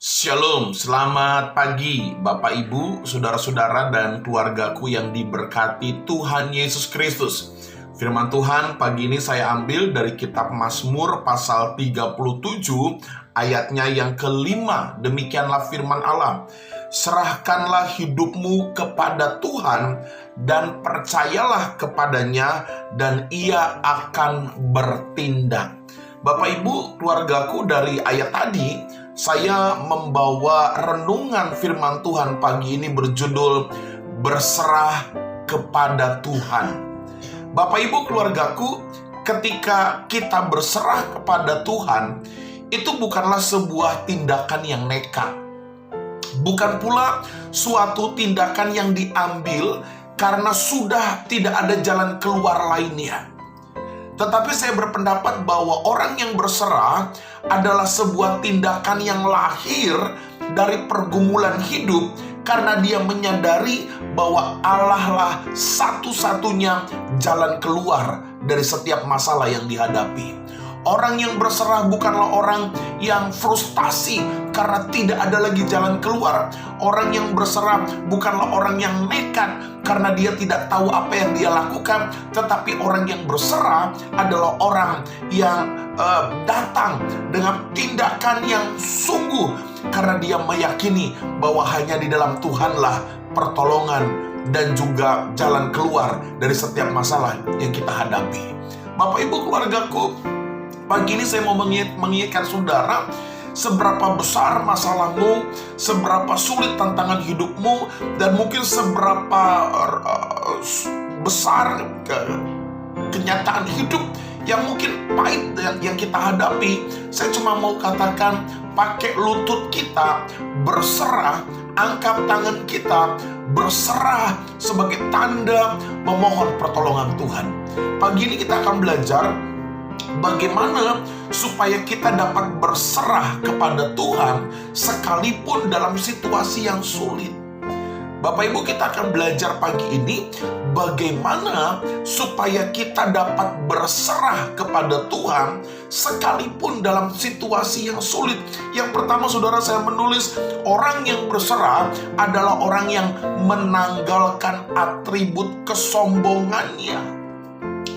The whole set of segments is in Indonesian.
Shalom, selamat pagi Bapak Ibu, Saudara-saudara dan keluargaku yang diberkati Tuhan Yesus Kristus. Firman Tuhan pagi ini saya ambil dari kitab Mazmur pasal 37 ayatnya yang kelima. Demikianlah firman Allah. Serahkanlah hidupmu kepada Tuhan dan percayalah kepadanya dan ia akan bertindak. Bapak Ibu, keluargaku, dari ayat tadi saya membawa renungan firman Tuhan pagi ini berjudul Berserah kepada Tuhan. Bapak Ibu, keluargaku, ketika kita berserah kepada Tuhan, itu bukanlah sebuah tindakan yang nekat. Bukan pula suatu tindakan yang diambil karena sudah tidak ada jalan keluar lainnya. Tetapi saya berpendapat bahwa orang yang berserah adalah sebuah tindakan yang lahir dari pergumulan hidup karena dia menyadari bahwa Allah lah satu-satunya jalan keluar dari setiap masalah yang dihadapi. Orang yang berserah bukanlah orang yang frustasi karena tidak ada lagi jalan keluar. Orang yang berserah bukanlah orang yang nekat karena dia tidak tahu apa yang dia lakukan. Tetapi orang yang berserah adalah orang yang datang dengan tindakan yang sungguh karena dia meyakini bahwa hanya di dalam Tuhanlah pertolongan dan juga jalan keluar dari setiap masalah yang kita hadapi. Bapak Ibu, keluargaku, pagi ini saya mau mengingatkan saudara, seberapa besar masalahmu, seberapa sulit tantangan hidupmu, dan mungkin seberapa besar kenyataan hidup yang mungkin pahit yang kita hadapi. Saya cuma mau katakan, pakai lutut kita, berserah, angkat tangan kita, berserah sebagai tanda memohon pertolongan Tuhan. Pagi ini kita akan belajar bagaimana supaya kita dapat berserah kepada Tuhan sekalipun dalam situasi yang sulit. Bapak Ibu, kita akan belajar pagi ini bagaimana supaya kita dapat berserah kepada Tuhan sekalipun dalam situasi yang sulit. Yang pertama, saudara, saya menulis orang yang berserah adalah orang yang menanggalkan atribut kesombongannya.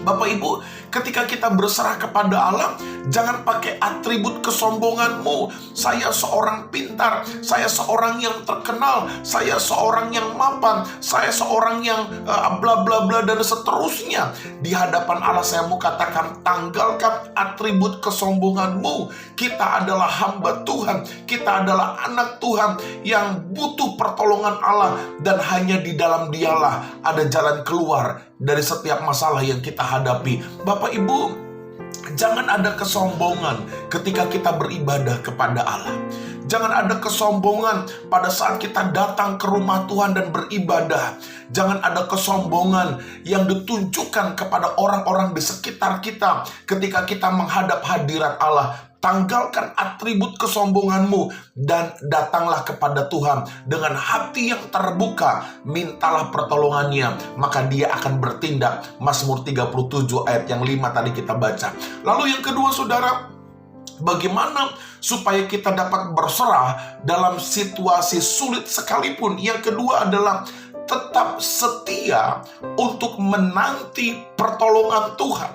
Bapak Ibu, ketika kita berserah kepada Allah, jangan pakai atribut kesombonganmu. Saya seorang pintar, saya seorang yang terkenal, saya seorang yang mapan, saya seorang yang bla bla bla dan seterusnya. Di hadapan Allah saya mau katakan, tanggalkan atribut kesombonganmu. Kita adalah hamba Tuhan, kita adalah anak Tuhan yang butuh pertolongan Allah, dan hanya di dalam Dialah ada jalan keluar dari setiap masalah yang kita hadapi. Bapak Ibu, jangan ada kesombongan ketika kita beribadah kepada Allah. Jangan ada kesombongan pada saat kita datang ke rumah Tuhan dan beribadah. Jangan ada kesombongan yang ditunjukkan kepada orang-orang di sekitar kita ketika kita menghadap hadirat Allah. Tanggalkan atribut kesombonganmu dan datanglah kepada Tuhan dengan hati yang terbuka. Mintalah pertolongannya, maka Dia akan bertindak. Mazmur 37 ayat yang 5 tadi kita baca. Lalu yang kedua, saudara, bagaimana supaya kita dapat berserah dalam situasi sulit sekalipun? Yang kedua adalah tetap setia untuk menanti pertolongan Tuhan.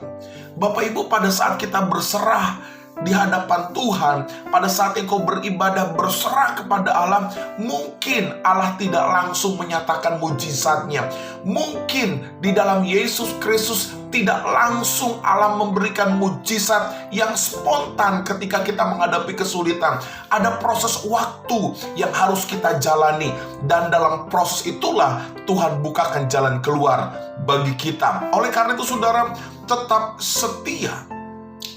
Bapak Ibu, pada saat kita berserah di hadapan Tuhan, pada saat engkau beribadah berserah kepada Allah, mungkin Allah tidak langsung menyatakan mujizatnya. Mungkin di dalam Yesus Kristus tidak langsung Allah memberikan mujizat yang spontan ketika kita menghadapi kesulitan. Ada proses waktu yang harus kita jalani, dan dalam proses itulah Tuhan bukakan jalan keluar bagi kita. Oleh karena itu, saudara, tetap setia.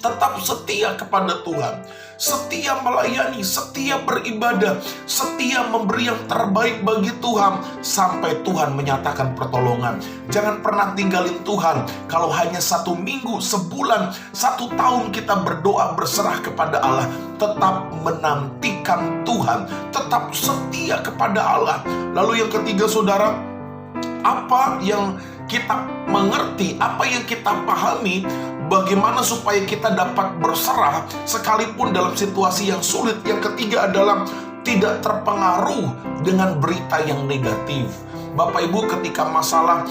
Tetap setia kepada Tuhan, setia melayani, setia beribadah, setia memberi yang terbaik bagi Tuhan sampai Tuhan menyatakan pertolongan. Jangan pernah tinggalin Tuhan. Kalau hanya 1 minggu, sebulan, 1 tahun kita berdoa berserah kepada Allah, tetap menantikan Tuhan, tetap setia kepada Allah. Lalu yang ketiga, saudara, apa yang kita mengerti, apa yang kita pahami, bagaimana supaya kita dapat berserah sekalipun dalam situasi yang sulit. Yang ketiga adalah tidak terpengaruh dengan berita yang negatif. Bapak Ibu, ketika masalah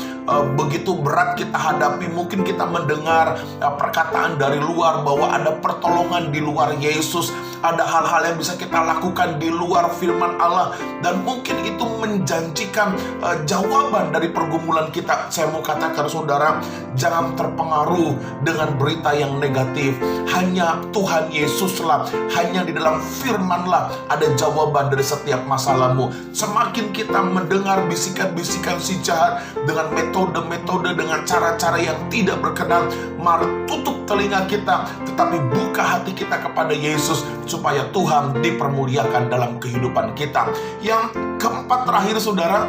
begitu berat kita hadapi, mungkin kita mendengar perkataan dari luar bahwa ada pertolongan di luar Yesus, ada hal-hal yang bisa kita lakukan di luar firman Allah, dan mungkin itu menjanjikan jawaban dari pergumulan kita. Saya mau katakan saudara, jangan terpengaruh dengan berita yang negatif. Hanya Tuhan Yesuslah, hanya di dalam firman-Lah ada jawaban dari setiap masalahmu. Semakin kita mendengar bisikan-bisikan si jahat dengan metode-metode, dengan cara-cara yang tidak berkenan, mari tutup telinga kita, tetapi buka hati kita kepada Yesus, supaya Tuhan dipermuliakan dalam kehidupan kita. Yang keempat terakhir saudara,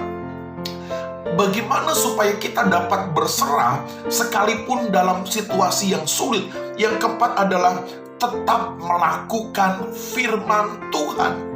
bagaimana supaya kita dapat berserah sekalipun dalam situasi yang sulit? Yang keempat adalah tetap melakukan firman Tuhan.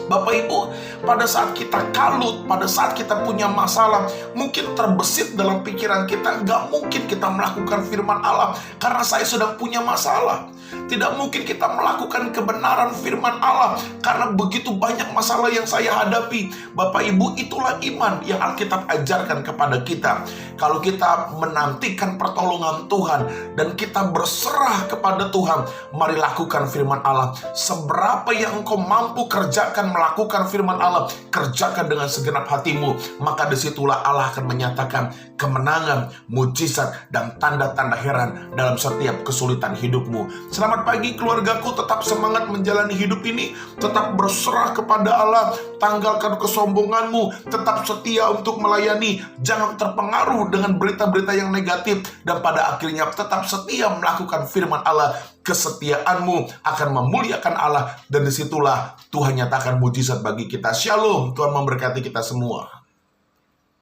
Bapak Ibu, pada saat kita kalut, pada saat kita punya masalah, mungkin terbesit dalam pikiran kita, nggak mungkin kita melakukan firman Allah karena saya sedang punya masalah. Tidak mungkin kita melakukan kebenaran firman Allah karena begitu banyak masalah yang saya hadapi. Bapak Ibu, itulah iman yang Alkitab ajarkan kepada kita. Kalau kita menantikan pertolongan Tuhan dan kita berserah kepada Tuhan, mari lakukan firman Allah. Seberapa yang engkau mampu kerjakan, melakukan firman Allah, kerjakan dengan segenap hatimu, maka disitulah Allah akan menyatakan kemenangan, mujizat, dan tanda-tanda heran dalam setiap kesulitan hidupmu. Selamat pagi keluargaku, tetap semangat menjalani hidup ini, tetap berserah kepada Allah, tanggalkan kesombonganmu, tetap setia untuk melayani, jangan terpengaruh dengan berita-berita yang negatif, dan pada akhirnya tetap setia melakukan firman Allah. Kesetiaanmu akan memuliakan Allah, dan disitulah Tuhan nyatakan mujizat bagi kita. Shalom, Tuhan memberkati kita semua.